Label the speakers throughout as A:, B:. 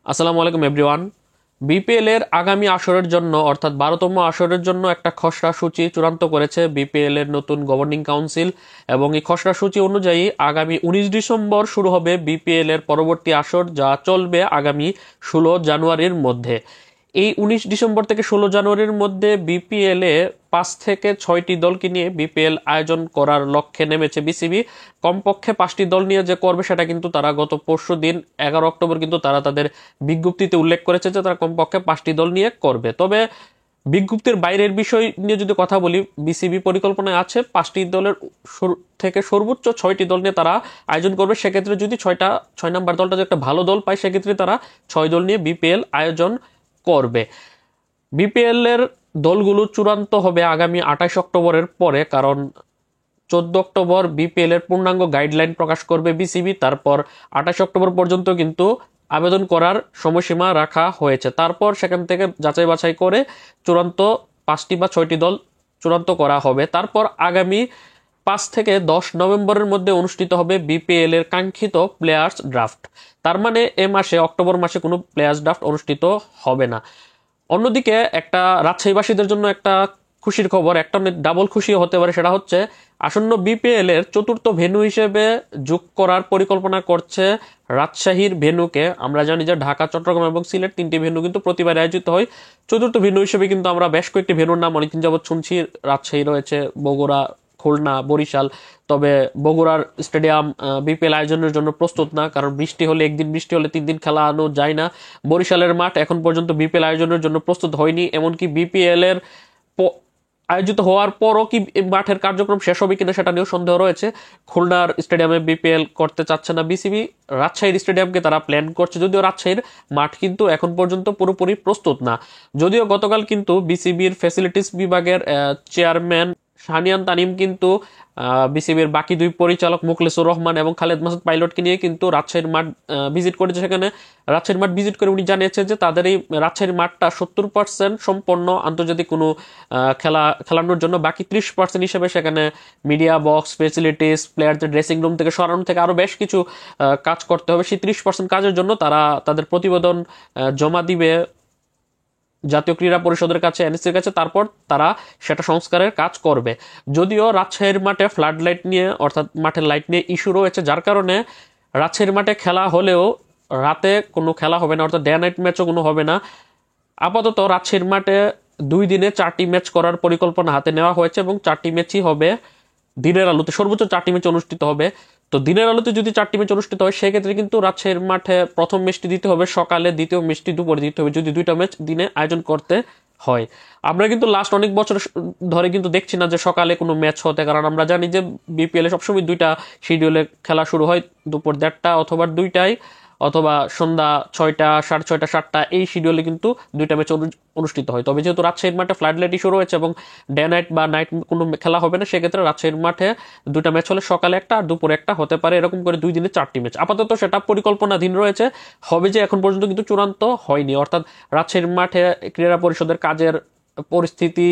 A: আসসালামু আলাইকুম everyone. BPL এর আগামী আসরের জন্য অর্থাৎ 12তম আসরের জন্য একটা খসড়া সূচি চূড়ান্ত করেছে বিপিএল এর নতুন গভর্নিং কাউন্সিল এবং এই খসড়া সূচি অনুযায়ী আগামী 19 ডিসেম্বর শুরু হবে বিপিএল এর পরবর্তী আসর, যা চলবে আগামী 16 জানুয়ারির মধ্যে। এই 19 ডিসেম্বর থেকে 16 জানুয়ারির মধ্যে বিপিএল এ 5 থেকে 6টি দলকে নিয়ে বিপিএল আয়োজন করার লক্ষ্যে নেমেছে বিসিবি। কমপক্ষে 5টি দল নিয়ে যে করবে সেটা কিন্তু তারা গত পরশু দিন 11 অক্টোবর কিন্তু তারা তাদের বিজ্ঞপ্তিতে উল্লেখ করেছে যে তারা কমপক্ষে 5টি দল নিয়ে করবে। তবে বিজ্ঞপ্তির বাইরের বিষয় নিয়ে যদি কথা বলি, বিসিবি পরিকল্পনায় আছে 5টি দলের থেকে সর্বোচ্চ 6টি দল নিয়ে তারা আয়োজন করবে। সেক্ষেত্রে যদি 6 নাম্বার দলটা যে একটা ভালো দল পায়, সেক্ষেত্রে তারা 6 দল নিয়ে বিপিএল আয়োজন করবে। বিপিএল এর দলগুলো চূড়ান্ত হবে আগামী 28 অক্টোবরের পরে, কারণ 14 অক্টোবর বিপিএল এর পূর্ণাঙ্গ গাইডলাইন প্রকাশ করবে বিসিবি। তারপর 28 অক্টোবর পর্যন্ত কিন্তু আবেদন করার সময়সীমা রাখা হয়েছে। তারপর সেখান থেকে যাচাই বাছাই করে চূড়ান্ত 5টি বা 6টি দল চূড়ান্ত করা হবে। তারপর আগামী 5 থেকে 10 নভেম্বরের মধ্যে অনুষ্ঠিত হবে বিপিএল এর কাঙ্ক্ষিত প্লেয়ার্স ড্রাফট। তার মানে এ মাসে অক্টোবর মাসে কোনো প্লেয়ার্স ড্রাফট অনুষ্ঠিত হবে না। অন্যদিকে একটা রাজশাহীবাসীদের জন্য একটা খুশির খবর, একটা ডাবল খুশি হতে পারে, সেটা হচ্ছে আসন্ন বিপিএল এর চতুর্থ ভেন্যু হিসেবে যোগ করার পরিকল্পনা করছে রাজশাহীর ভেন্যুকে। আমরা জানি যে ঢাকা, চট্টগ্রাম এবং সিলেট 3টি ভেন্যু কিন্তু প্রতিবার আয়োজিত হয়। চতুর্থ ভেন্যু হিসেবে কিন্তু আমরা বেশ কয়েকটি ভেন্যুর নাম অনেকদিন যাবৎ শুনছি। রাজশাহী রয়েছে, বগুড়া, খুলনা, বরিশাল। তবে বগুড়ার স্টেডিয়াম বিপিএল আয়োজনের জন্য প্রস্তুত না, কারণ বৃষ্টি হলে 1 দিন, বৃষ্টি হলে 3 দিন খেলানো যায় না। বরিশালের মাঠ এখন পর্যন্ত বিপিএল আয়োজনের জন্য প্রস্তুত হয়নি, এমনকি বিপিএল এর আয়োজিত হওয়ার পরও কি মাঠের কার্যক্রম শেষ হবে কিনা সেটা নিয়েও সন্দেহ রয়েছে। খুলনার স্টেডিয়ামে বিপিএল করতে চাচ্ছে না বিসিবি, রাজশাহীর স্টেডিয়ামকে তারা প্ল্যান করছে, যদিও রাজশাহীর মাঠ কিন্তু এখন পর্যন্ত পুরোপুরি প্রস্তুত না। যদিও গতকাল কিন্তু বিসিবির ফ্যাসিলিটিস বিভাগের চেয়ারম্যান শাহনিয়ান তানিম কিন্তু বিসিবির বাকি 2 পরিচালক মুখলেসুর রহমান এবং খালেদ মাসুদ পাইলটকে নিয়ে কিন্তু রাজশাহীর মাঠ ভিজিট করেছে। সেখানে রাজশাহীর মাঠ ভিজিট করে উনি জানিয়েছেন যে তাদের এই রাজশাহীর মাঠটা 70% সম্পন্ন আন্তর্জাতিক কোনো খেলানোর জন্য, বাকি 30% হিসেবে সেখানে মিডিয়া বক্স, ফেসিলিটিস, প্লেয়ারদের ড্রেসিং রুম থেকে সরানো থেকে আরো বেশ কিছু কাজ করতে হবে। সেই 30% কাজের জন্য তারা তাদের প্রতিবেদন জমা দিবে জাতীয় ক্রীড়া পরিষদের কাছে, এনএসসির কাছে। তারপর তারা সেটা সংস্কারের কাজ করবে। যদিও রাজশাহীর মাঠে ফ্লাড লাইট নিয়ে অর্থাৎ মাঠের লাইট নিয়ে ইস্যু রয়েছে, যার কারণে রাজশাহীর মাঠে খেলা হলেও রাতে কোনো খেলা হবে না, অর্থাৎ ডে নাইট ম্যাচও কোনো হবে না। আপাতত রাজশাহীর মাঠে 2 দিনে 4টি ম্যাচ করার পরিকল্পনা হাতে নেওয়া হয়েছে এবং 4টি ম্যাচই হবে দিনের আলোতে। সর্বোচ্চ 4টি ম্যাচ অনুষ্ঠিত হবে। তো দিনের আলোতে যদি 4টি ম্যাচ অনুষ্ঠিত হয়, সেক্ষেত্রে কিন্তু রাজশাহীর মাঠে প্রথম ম্যাচটি দিতে হবে সকালে, দ্বিতীয় ম্যাচটি দুপুরে দিতে হবে, যদি 2টা ম্যাচ দিনে আয়োজন করতে হয়। আমরা কিন্তু লাস্ট অনেক বছর ধরে কিন্তু দেখছি না যে সকালে কোনো ম্যাচ হতে, কারণ আমরা জানি যে বিপিএল এ সবসময় 2টা শিডিউলে খেলা শুরু হয়, দুপুর 1:30 অথবা 2টায়, অথবা সন্ধ্যা 6টা, 6:30, 7টা, এই শিডিউলে কিন্তু 2টা ম্যাচ অনুষ্ঠিত হয়। তবে যেহেতু রাজশাহীর মাঠে ফ্লাড লাইট ইস্যু রয়েছে এবং ডে নাইট বা নাইট কোনো খেলা হবে না, সেক্ষেত্রে রাজশাহীর মাঠে 2টা ম্যাচ হলে সকালে একটা আর দুপুরে একটা হতে পারে, এরকম করে 2 দিনে 4টি ম্যাচ। আপাতত সেটা পরিকল্পনাধীন রয়েছে, হবে যে এখন পর্যন্ত কিন্তু চূড়ান্ত হয়নি। অর্থাৎ রাজশাহীর মাঠে ক্রীড়া পরিষদের কাজের পরিস্থিতি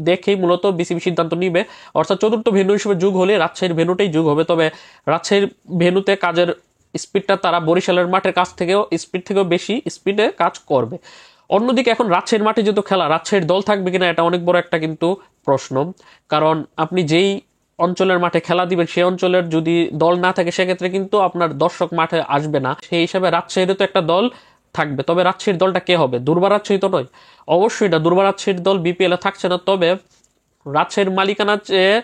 A: দেখেই মূলত বিসিবি সিদ্ধান্ত নিবে। অর্থাৎ চতুর্থ ভেন্যু হিসেবে যুগ হলে রাজশাহীর ভেন্যুটাই যুগ হবে। তবে রাজশাহীর ভেন্যুতে কাজের স্পিডটা তারা বরিশালের মাঠের কাছ থেকেও বেশি স্পিডে কাজ করবে। অন্যদিকে এখন রাজশাহীর মাঠে যেহেতু খেলা, রাজশাহীর দল থাকবে কিনা এটা অনেক বড় একটা কিন্তু প্রশ্ন। কারণ আপনি যেই অঞ্চলের মাঠে খেলা দিবেন, সেই অঞ্চলের যদি দল না থাকে, সেক্ষেত্রে কিন্তু আপনার দর্শক মাঠে আসবে না। সেই হিসাবে রাজশাহীরও তো একটা দল থাকবে। তবে রাজশাহীর দলটা কে হবে? দুর্বার রাজশাহী তো নয়, অবশ্যই না, দুর্বার রাজশাহীর দল বিপিএল এ থাকছে না। তবে রাজশাহীর মালিকানা চেয়ে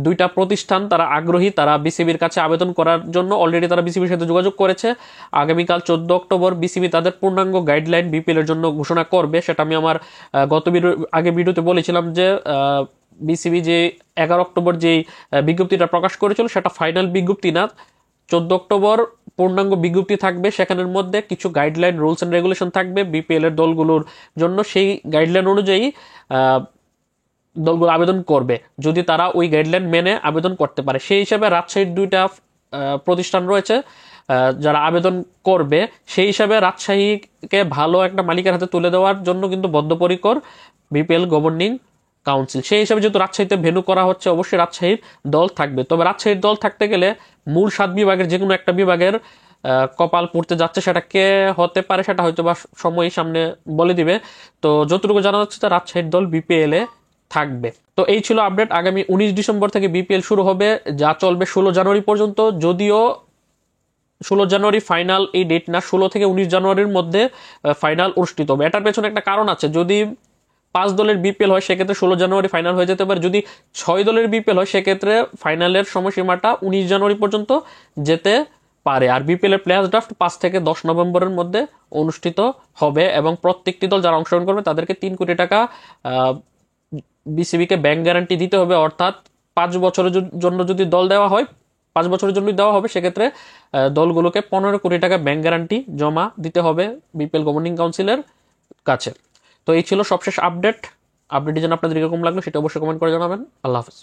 A: 2টা প্রতিষ্ঠান তারা আগ্রহী, তারা বিসিবির কাছে আবেদন করার জন্য অলরেডি তারা বিসিবির সাথে যোগাযোগ করেছে। আগামীকাল 14 অক্টোবর বিসিবি তাদের পূর্ণাঙ্গ গাইডলাইন বিপিএল এর জন্য ঘোষণা করবে। সেটা আমি আমার গত ভিডিওতে বলেছিলাম যে বিসিবি যে 11 অক্টোবর যেই বিজ্ঞপ্তিটা প্রকাশ করেছিল, সেটা ফাইনাল বিজ্ঞপ্তি না। 14 অক্টোবর পূর্ণাঙ্গ বিজ্ঞপ্তি থাকবে, সেখানের মধ্যে কিছু গাইডলাইন, রুলস এন্ড রেগুলেশন থাকবে বিপিএল এর দলগুলোর জন্য। সেই গাইডলাইন অনুযায়ী দলগুলো আবেদন করবে, যদি তারা ওই গাইডলাইন মেনে আবেদন করতে পারে। সেই হিসাবে রাজশাহীর 2টা প্রতিষ্ঠান রয়েছে যারা আবেদন করবে। সেই হিসাবে রাজশাহীকে ভালো একটা মালিকের হাতে তুলে দেওয়ার জন্য কিন্তু বদ্ধপরিকর বিপিএল গভর্নিং কাউন্সিল। সেই হিসাবে যেহেতু রাজশাহীতে ভেন্যু করা হচ্ছে, অবশ্যই রাজশাহীর দল থাকবে। তবে রাজশাহীর দল থাকতে গেলে মূল 7 বিভাগের যে কোনো একটা বিভাগের কপাল পড়তে যাচ্ছে, সেটা কে হতে পারে সেটা হয়তো বা সময় সামনে বলে দিবে। তো যতটুকু জানা যাচ্ছে যে রাজশাহীর দল বিপিএল এ থাকবে। তো এই ছিল আপডেট। আগামী 19 ডিসেম্বর থেকে বিপিএল শুরু হবে, যা চলবে 16 জানুয়ারি পর্যন্ত। যদিও 16 জানুয়ারি ফাইনাল এই ডেট না, 16 থেকে 19 জানুয়ারির মধ্যে ফাইনাল অনুষ্ঠিত হবে। এটার পেছনে একটা কারণ আছে, যদি 5 দলের বিপিএল হয় সেক্ষেত্রে 16 জানুয়ারি ফাইনাল হয়ে যেতে পারে, যদি 6 দলের বিপিএল হয় সেক্ষেত্রে ফাইনালের সময়সীমাটা 19 জানুয়ারি পর্যন্ত যেতে পারে। আর বিপিএল এর প্লেয়ার্স ড্রাফট 5 থেকে 10 নভেম্বরের মধ্যে অনুষ্ঠিত হবে, এবং প্রত্যেকটি দল যারা অংশগ্রহণ করবে তাদেরকে 3 কোটি টাকা বিসিবিকে ব্যাংক গ্যারান্টি দিতে হবে। অর্থাৎ 5 বছরের জন্য যদি দল দেওয়া হয়, 5 বছরের জন্য দেওয়া হবে, সেক্ষেত্রে দলগুলোকে 15 কোটি টাকা ব্যাংক গ্যারান্টি জমা দিতে হবে বিপিএল গভর্নিং কাউন্সিলের কাছে। তো এই ছিল সবশেষ আপডেট। আপডেটটি যেন আপনাদের এরকম লাগলো সেটা অবশ্যই কমেন্ট করে জানাবেন। আল্লাহ হাফেজ।